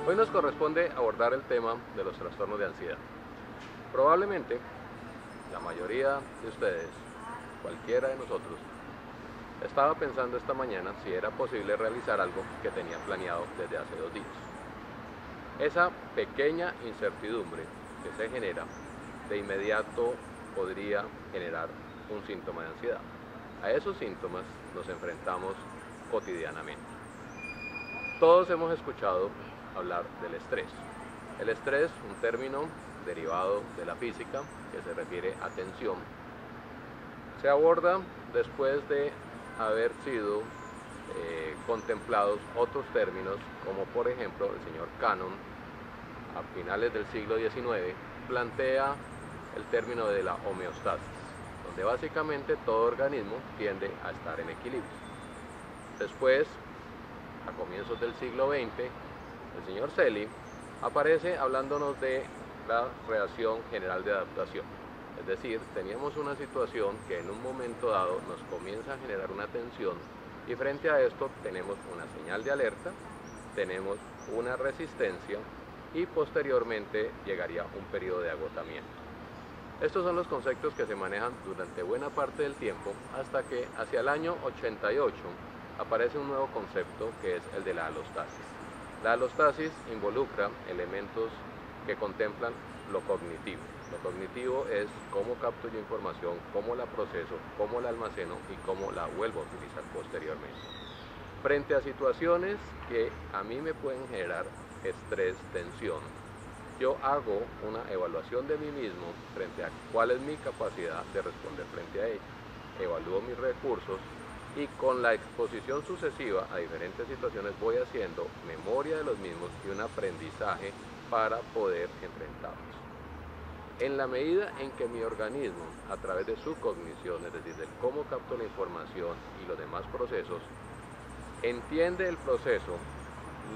Hoy nos corresponde abordar el tema de los trastornos de ansiedad. Probablemente la mayoría de ustedes, cualquiera de nosotros, estaba pensando esta mañana si era posible realizar algo que tenía planeado desde hace 2 días. Esa pequeña incertidumbre que se genera de inmediato podría generar un síntoma de ansiedad. A esos síntomas nos enfrentamos cotidianamente. Todos hemos escuchado hablar del estrés. El estrés, un término derivado de la física que se refiere a tensión, se aborda después de haber sido contemplados otros términos, como por ejemplo el señor Cannon a finales del siglo XIX plantea el término de la homeostasis, donde básicamente todo organismo tiende a estar en equilibrio. Después, a comienzos del siglo XX, el señor Selye aparece hablándonos de la reacción general de adaptación. Es decir, teníamos una situación que en un momento dado nos comienza a generar una tensión y frente a esto tenemos una señal de alerta, tenemos una resistencia y posteriormente llegaría un periodo de agotamiento. Estos son los conceptos que se manejan durante buena parte del tiempo hasta que hacia el año 88 aparece un nuevo concepto que es el de la alostasis. La alostasis involucra elementos que contemplan lo cognitivo. Lo cognitivo es cómo capto yo información, cómo la proceso, cómo la almaceno y cómo la vuelvo a utilizar posteriormente. Frente a situaciones que a mí me pueden generar estrés, tensión, yo hago una evaluación de mí mismo frente a cuál es mi capacidad de responder frente a ella. Evalúo mis recursos y con la exposición sucesiva a diferentes situaciones voy haciendo memoria de los mismos y un aprendizaje para poder enfrentarlos. En la medida en que mi organismo, a través de su cognición, es decir, de cómo capto la información y los demás procesos, entiende el proceso,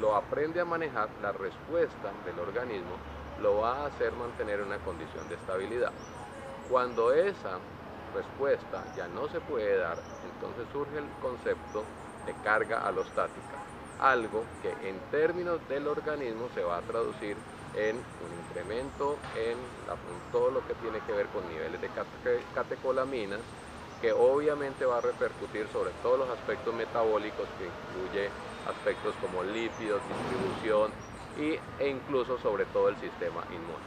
lo aprende a manejar, la respuesta del organismo lo va a hacer mantener una condición de estabilidad. Cuando esa respuesta ya no se puede dar, entonces surge el concepto de carga alostática, algo que en términos del organismo se va a traducir en un incremento en todo lo que tiene que ver con niveles de catecolaminas, que obviamente va a repercutir sobre todos los aspectos metabólicos, que incluye aspectos como lípidos, distribución e incluso sobre todo el sistema inmune.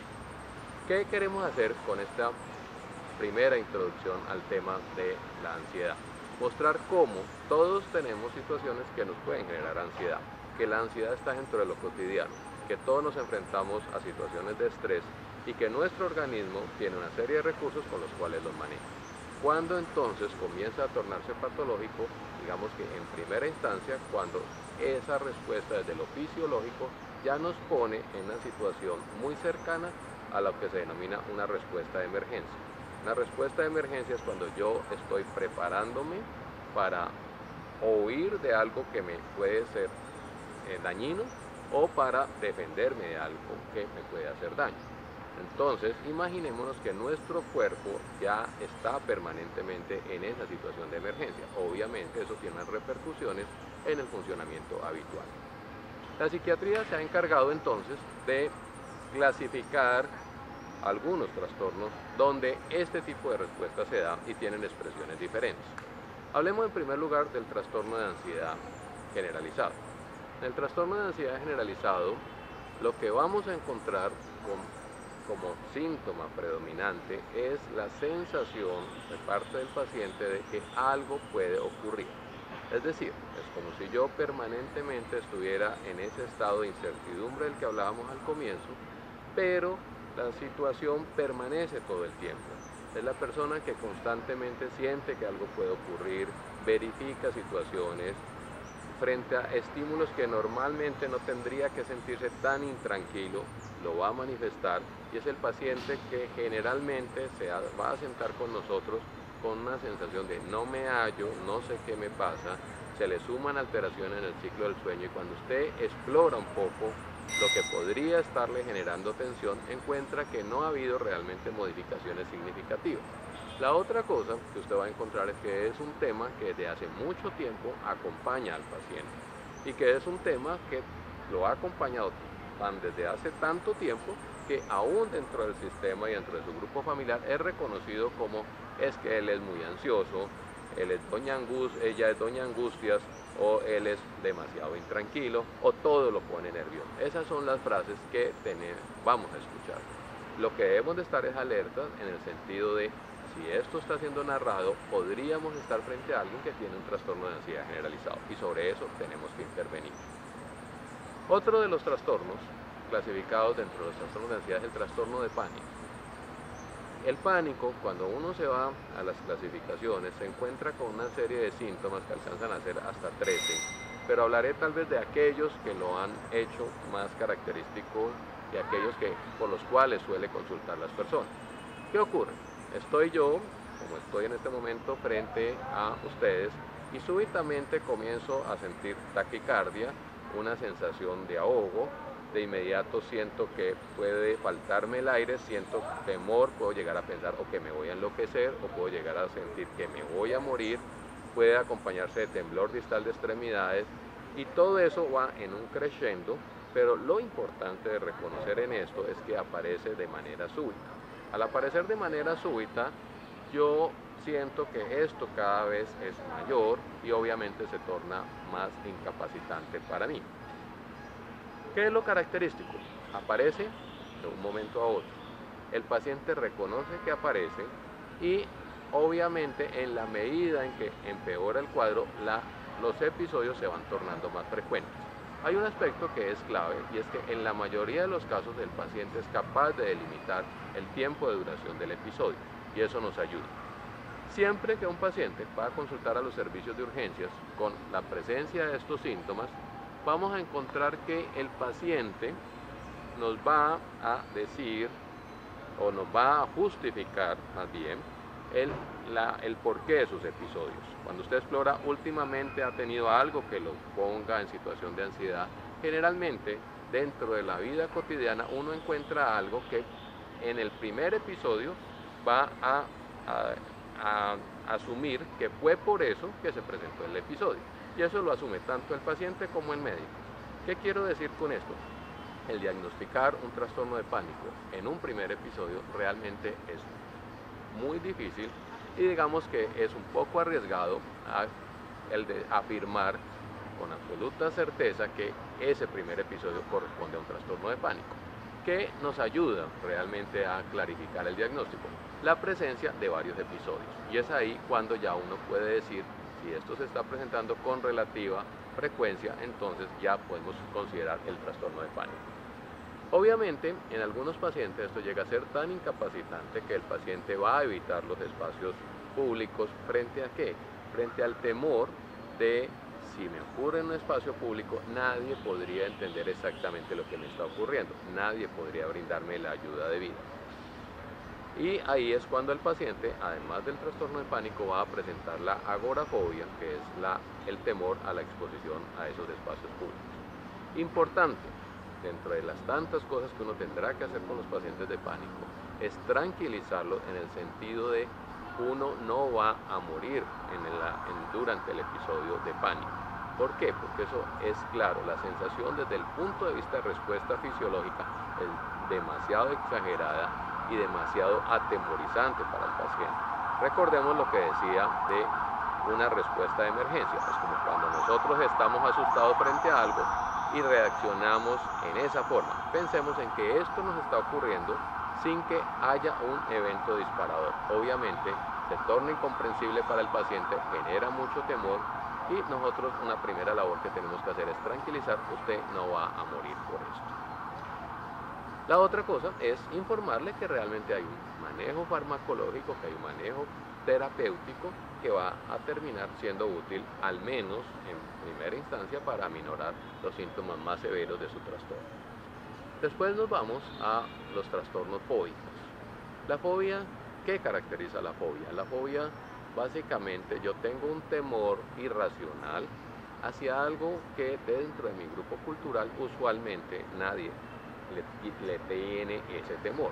¿Qué queremos hacer con esta primera introducción al tema de la ansiedad? Mostrar cómo todos tenemos situaciones que nos pueden generar ansiedad, que la ansiedad está dentro de lo cotidiano, que todos nos enfrentamos a situaciones de estrés y que nuestro organismo tiene una serie de recursos con los cuales los maneja. Cuando entonces comienza a tornarse patológico, digamos que en primera instancia, cuando esa respuesta desde lo fisiológico ya nos pone en una situación muy cercana a lo que se denomina una respuesta de emergencia. Una respuesta de emergencia es cuando yo estoy preparándome para huir de algo que me puede ser dañino o para defenderme de algo que me puede hacer daño. Entonces, imaginémonos que nuestro cuerpo ya está permanentemente en esa situación de emergencia. Obviamente eso tiene unas repercusiones en el funcionamiento habitual. La psiquiatría se ha encargado entonces de clasificar algunos trastornos donde este tipo de respuesta se da y tienen expresiones diferentes. Hablemos en primer lugar del trastorno de ansiedad generalizado. En el trastorno de ansiedad generalizado, lo que vamos a encontrar como síntoma predominante es la sensación de parte del paciente de que algo puede ocurrir. Es decir, es como si yo permanentemente estuviera en ese estado de incertidumbre del que hablábamos al comienzo, pero la situación permanece todo el tiempo. Es la persona que constantemente siente que algo puede ocurrir, verifica situaciones frente a estímulos que normalmente no tendría que sentirse tan intranquilo, lo va a manifestar, y es el paciente que generalmente va a sentar con nosotros con una sensación de no me hallo, no sé qué me pasa, se le suman alteraciones en el ciclo del sueño y cuando usted explora un poco lo que podría estarle generando tensión, encuentra que no ha habido realmente modificaciones significativas. La otra cosa que usted va a encontrar es que es un tema que desde hace mucho tiempo acompaña al paciente y que es un tema que lo ha acompañado van desde hace tanto tiempo que aún dentro del sistema y dentro de su grupo familiar es reconocido como es que él es muy ansioso, él es ella es doña Angustias, o él es demasiado intranquilo, o todo lo pone nervioso. Esas son las frases que vamos a escuchar. Lo que debemos de estar es alertas en el sentido de, si esto está siendo narrado, podríamos estar frente a alguien que tiene un trastorno de ansiedad generalizado, y sobre eso tenemos que intervenir. Otro de los trastornos clasificados dentro de los trastornos de ansiedad es el trastorno de pánico. El pánico, cuando uno se va a las clasificaciones, se encuentra con una serie de síntomas que alcanzan a ser hasta 13, pero hablaré tal vez de aquellos que lo han hecho más característico y aquellos por los cuales suele consultar las personas. ¿Qué ocurre? Estoy yo, como estoy en este momento frente a ustedes, y súbitamente comienzo a sentir taquicardia, una sensación de ahogo. De inmediato siento que puede faltarme el aire, siento temor, puedo llegar a pensar o que me voy a enloquecer, o puedo llegar a sentir que me voy a morir, puede acompañarse de temblor distal de extremidades, y todo eso va en un crescendo, pero lo importante de reconocer en esto es que aparece de manera súbita. Al aparecer de manera súbita, yo siento que esto cada vez es mayor y obviamente se torna más incapacitante para mí. ¿Qué es lo característico? Aparece de un momento a otro. El paciente reconoce que aparece y obviamente en la medida en que empeora el cuadro, los episodios se van tornando más frecuentes. Hay un aspecto que es clave, y es que en la mayoría de los casos el paciente es capaz de delimitar el tiempo de duración del episodio, y eso nos ayuda. Siempre que un paciente va a consultar a los servicios de urgencias con la presencia de estos síntomas, vamos a encontrar que el paciente nos va a decir, o nos va a justificar más bien, el porqué de sus episodios. Cuando usted explora, últimamente ha tenido algo que lo ponga en situación de ansiedad. Generalmente, dentro de la vida cotidiana, uno encuentra algo que en el primer episodio va a asumir que fue por eso que se presentó el episodio. Y eso lo asume tanto el paciente como el médico. ¿Qué quiero decir con esto? El diagnosticar un trastorno de pánico en un primer episodio realmente es muy difícil, y digamos que es un poco arriesgado el de afirmar con absoluta certeza que ese primer episodio corresponde a un trastorno de pánico. ¿Qué nos ayuda realmente a clarificar el diagnóstico? La presencia de varios episodios, y es ahí cuando ya uno puede decir, si esto se está presentando con relativa frecuencia, entonces ya podemos considerar el trastorno de pánico. Obviamente, en algunos pacientes esto llega a ser tan incapacitante que el paciente va a evitar los espacios públicos. ¿Frente a qué? Frente al temor de, si me ocurre en un espacio público, nadie podría entender exactamente lo que me está ocurriendo, nadie podría brindarme la ayuda debida. Y ahí es cuando el paciente, además del trastorno de pánico, va a presentar la agorafobia, que es el temor a la exposición a esos espacios públicos. Importante, dentro de las tantas cosas que uno tendrá que hacer con los pacientes de pánico, es tranquilizarlos en el sentido de uno no va a morir durante el episodio de pánico. ¿Por qué? Porque eso es claro, la sensación desde el punto de vista de respuesta fisiológica es demasiado exagerada y demasiado atemorizante para el paciente. Recordemos lo que decía de una respuesta de emergencia. Es como cuando nosotros estamos asustados frente a algo y reaccionamos en esa forma. Pensemos en que esto nos está ocurriendo sin que haya un evento disparador. Obviamente se torna incomprensible para el paciente, genera mucho temor, y nosotros una primera labor que tenemos que hacer es tranquilizar. Usted no va a morir por esto. La otra cosa es informarle que realmente hay un manejo farmacológico, que hay un manejo terapéutico que va a terminar siendo útil, al menos en primera instancia, para aminorar los síntomas más severos de su trastorno. Después nos vamos a los trastornos fóbicos. La fobia, ¿qué caracteriza la fobia? La fobia, básicamente, yo tengo un temor irracional hacia algo que dentro de mi grupo cultural usualmente nadie le tiene ese temor.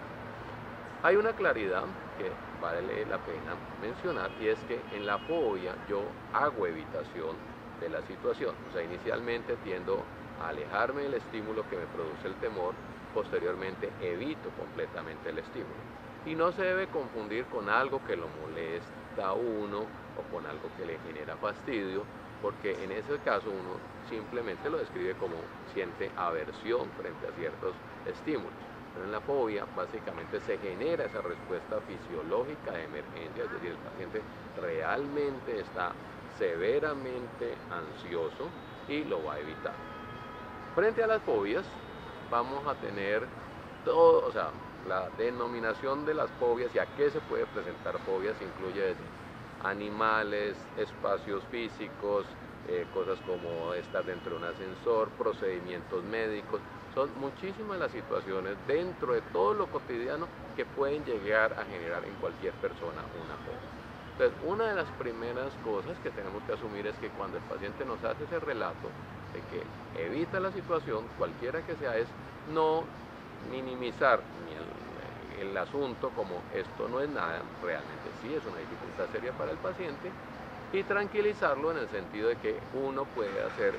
Hay una claridad que vale la pena mencionar, y es que en la fobia yo hago evitación de la situación. O sea, inicialmente tiendo alejarme del estímulo que me produce el temor, posteriormente evito completamente el estímulo. Y no se debe confundir con algo que lo molesta a uno o con algo que le genera fastidio, porque en ese caso uno simplemente lo describe como siente aversión frente a ciertos estímulos. Pero en la fobia básicamente se genera esa respuesta fisiológica de emergencia, es decir, el paciente realmente está severamente ansioso y lo va a evitar. Frente a las fobias vamos a tener todo, o sea, la denominación de las fobias y a qué se puede presentar fobias incluye desde animales, espacios físicos, cosas como estar dentro de un ascensor, procedimientos médicos. Son muchísimas las situaciones dentro de todo lo cotidiano que pueden llegar a generar en cualquier persona una fobia. Entonces, una de las primeras cosas que tenemos que asumir es que cuando el paciente nos hace ese relato de que evita la situación, cualquiera que sea, es no minimizar ni el asunto como esto no es nada, realmente sí es una dificultad seria para el paciente, y tranquilizarlo en el sentido de que uno puede hacer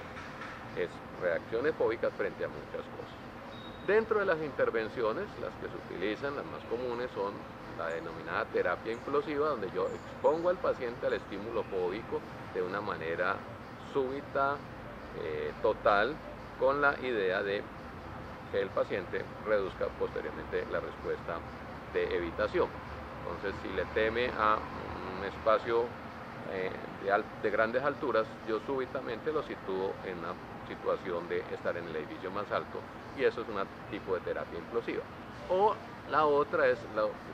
reacciones fóbicas frente a muchas cosas. Dentro de las intervenciones, las que se utilizan, las más comunes, son la denominada terapia implosiva, donde yo expongo al paciente al estímulo fóbico de una manera súbita, total, con la idea de que el paciente reduzca posteriormente la respuesta de evitación. Entonces, si le teme a un espacio de grandes alturas, yo súbitamente lo sitúo en una situación de estar en el edificio más alto, y eso es un tipo de terapia implosiva. O la otra es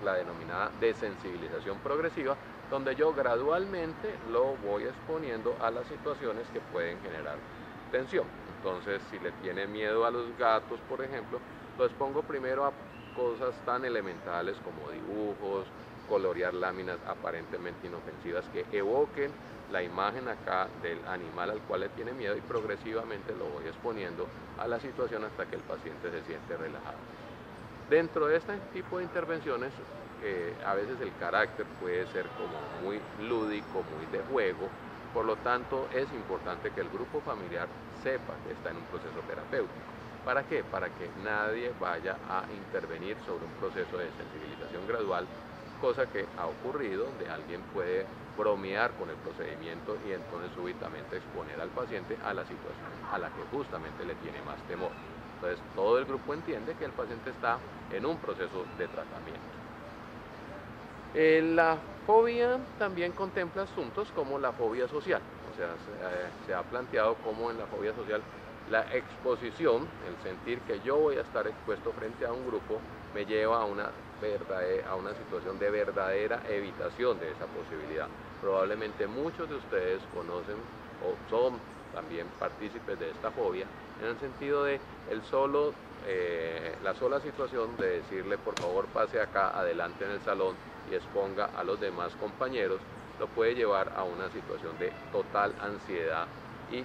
la denominada desensibilización progresiva, donde yo gradualmente lo voy exponiendo a las situaciones que pueden generar tensión. Entonces, si le tiene miedo a los gatos, por ejemplo, lo expongo primero a cosas tan elementales como dibujos, colorear láminas aparentemente inofensivas que evoquen la imagen acá del animal al cual le tiene miedo, y progresivamente lo voy exponiendo a la situación hasta que el paciente se siente relajado. Dentro de este tipo de intervenciones, a veces el carácter puede ser como muy lúdico, muy de juego, por lo tanto es importante que el grupo familiar sepa que está en un proceso terapéutico. ¿Para qué? Para que nadie vaya a intervenir sobre un proceso de sensibilización gradual, cosa que ha ocurrido, donde alguien puede bromear con el procedimiento y entonces súbitamente exponer al paciente a la situación a la que justamente le tiene más temor. Entonces todo el grupo entiende que el paciente está en un proceso de tratamiento. La fobia también contempla asuntos como la fobia social, o sea, se ha planteado como en la fobia social la exposición, el sentir que yo voy a estar expuesto frente a un grupo, me lleva a una situación de verdadera evitación de esa posibilidad. Probablemente muchos de ustedes conocen o son también partícipes de esta fobia, en el sentido de la sola situación de decirle por favor pase acá adelante en el salón y exponga a los demás compañeros, lo puede llevar a una situación de total ansiedad y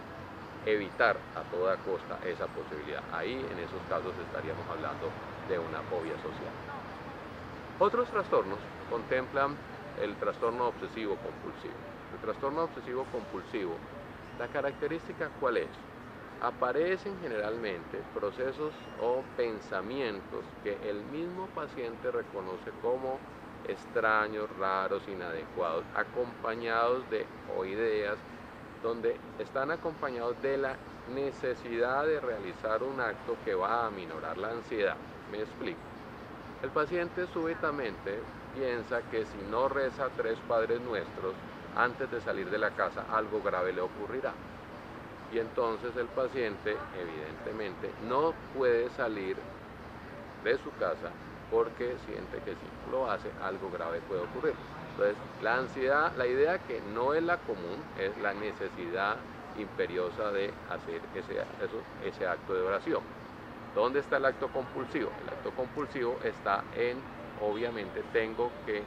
evitar a toda costa esa posibilidad. Ahí en esos casos estaríamos hablando de una fobia social. Otros trastornos contemplan el trastorno obsesivo compulsivo. El trastorno obsesivo compulsivo, la característica ¿cuál es? Aparecen generalmente procesos o pensamientos que el mismo paciente reconoce como extraños, raros, inadecuados, acompañados de ideas donde están acompañados de la necesidad de realizar un acto que va a aminorar la ansiedad. Me explico. El paciente súbitamente piensa que si no reza 3 Padres Nuestros antes de salir de la casa, algo grave le ocurrirá. Y entonces el paciente evidentemente no puede salir de su casa porque siente que si lo hace, algo grave puede ocurrir. Entonces, la ansiedad, la idea que no es la común, es la necesidad imperiosa de hacer ese acto de oración. ¿Dónde está el acto compulsivo? El acto compulsivo está en, obviamente, tengo que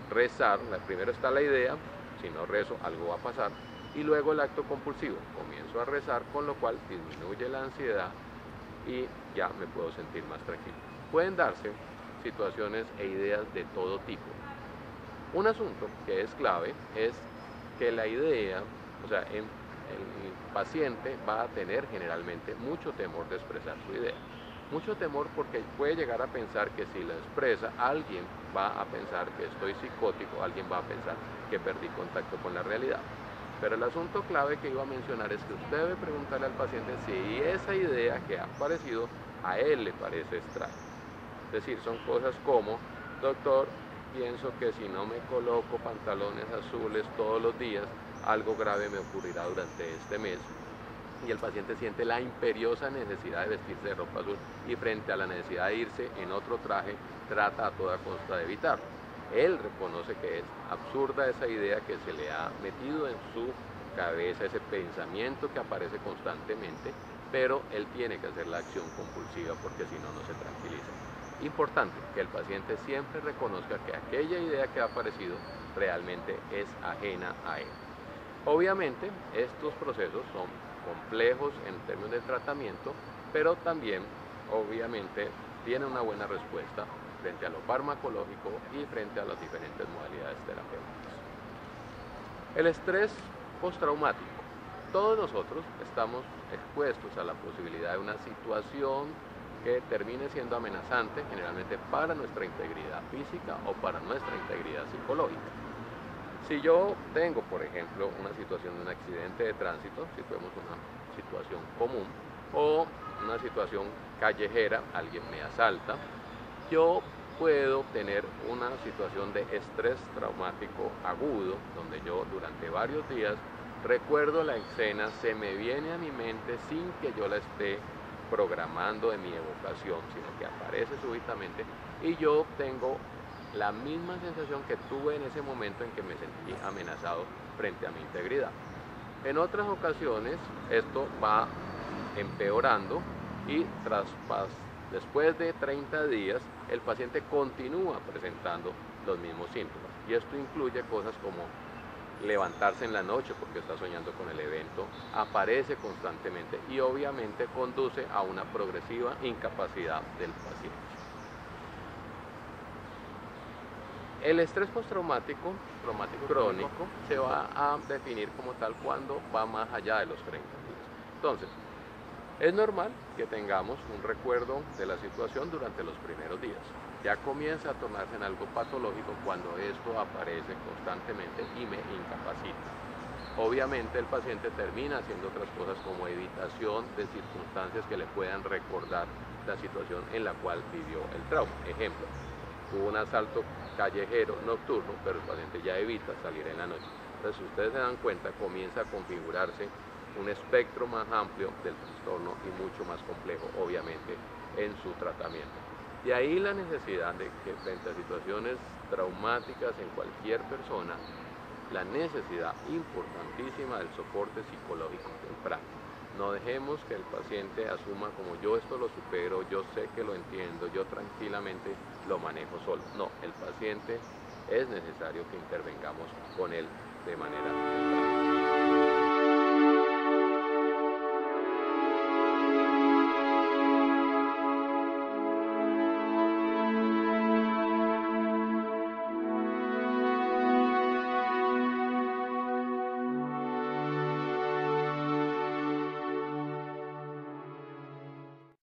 rezar. Primero está la idea, si no rezo, algo va a pasar. Y luego el acto compulsivo, comienzo a rezar, con lo cual disminuye la ansiedad y ya me puedo sentir más tranquilo. Pueden darse situaciones e ideas de todo tipo. Un asunto que es clave es que la idea, o sea, el paciente va a tener generalmente mucho temor de expresar su idea. Mucho temor porque puede llegar a pensar que si lo expresa, alguien va a pensar que estoy psicótico, alguien va a pensar que perdí contacto con la realidad. Pero el asunto clave que iba a mencionar es que usted debe preguntarle al paciente si esa idea que ha aparecido a él le parece extraña. Es decir, son cosas como, doctor, pienso que si no me coloco pantalones azules todos los días, algo grave me ocurrirá durante este mes. Y el paciente siente la imperiosa necesidad de vestirse de ropa azul y frente a la necesidad de irse en otro traje, trata a toda costa de evitarlo. Él reconoce que es absurda esa idea que se le ha metido en su cabeza, ese pensamiento que aparece constantemente, pero él tiene que hacer la acción compulsiva porque si no, no se tranquiliza. Importante que el paciente siempre reconozca que aquella idea que ha aparecido realmente es ajena a él. Obviamente, estos procesos son complejos en términos de tratamiento, pero también, obviamente, tienen una buena respuesta frente a lo farmacológico y frente a las diferentes modalidades terapéuticas. El estrés postraumático. Todos nosotros estamos expuestos a la posibilidad de una situación que termine siendo amenazante, generalmente para nuestra integridad física o para nuestra integridad psicológica. Si yo tengo, por ejemplo, una situación de un accidente de tránsito, si tenemos una situación común, o una situación callejera, alguien me asalta, yo puedo tener una situación de estrés traumático agudo, donde yo durante varios días recuerdo la escena, se me viene a mi mente sin que yo la esté programando en mi evocación, sino que aparece súbitamente y yo tengo la misma sensación que tuve en ese momento en que me sentí amenazado frente a mi integridad. En otras ocasiones esto va empeorando y después de 30 días el paciente continúa presentando los mismos síntomas y esto incluye cosas como levantarse en la noche porque está soñando con el evento, aparece constantemente y obviamente conduce a una progresiva incapacidad del paciente. El estrés postraumático crónico se va a definir como tal cuando va más allá de los 30 días. Entonces, es normal que tengamos un recuerdo de la situación durante los primeros días. Ya comienza a tornarse en algo patológico cuando esto aparece constantemente y me incapacita. Obviamente el paciente termina haciendo otras cosas como evitación de circunstancias que le puedan recordar la situación en la cual vivió el trauma. Ejemplo, hubo un asalto callejero nocturno, pero el paciente ya evita salir en la noche. Entonces, si ustedes se dan cuenta, comienza a configurarse un espectro más amplio del trastorno y mucho más complejo, obviamente, en su tratamiento. De ahí la necesidad de que frente a situaciones traumáticas en cualquier persona, la necesidad importantísima del soporte psicológico temprano. No dejemos que el paciente asuma como yo esto lo supero, yo sé que lo entiendo, yo tranquilamente lo manejo solo. No, el paciente es necesario que intervengamos con él de manera temprana.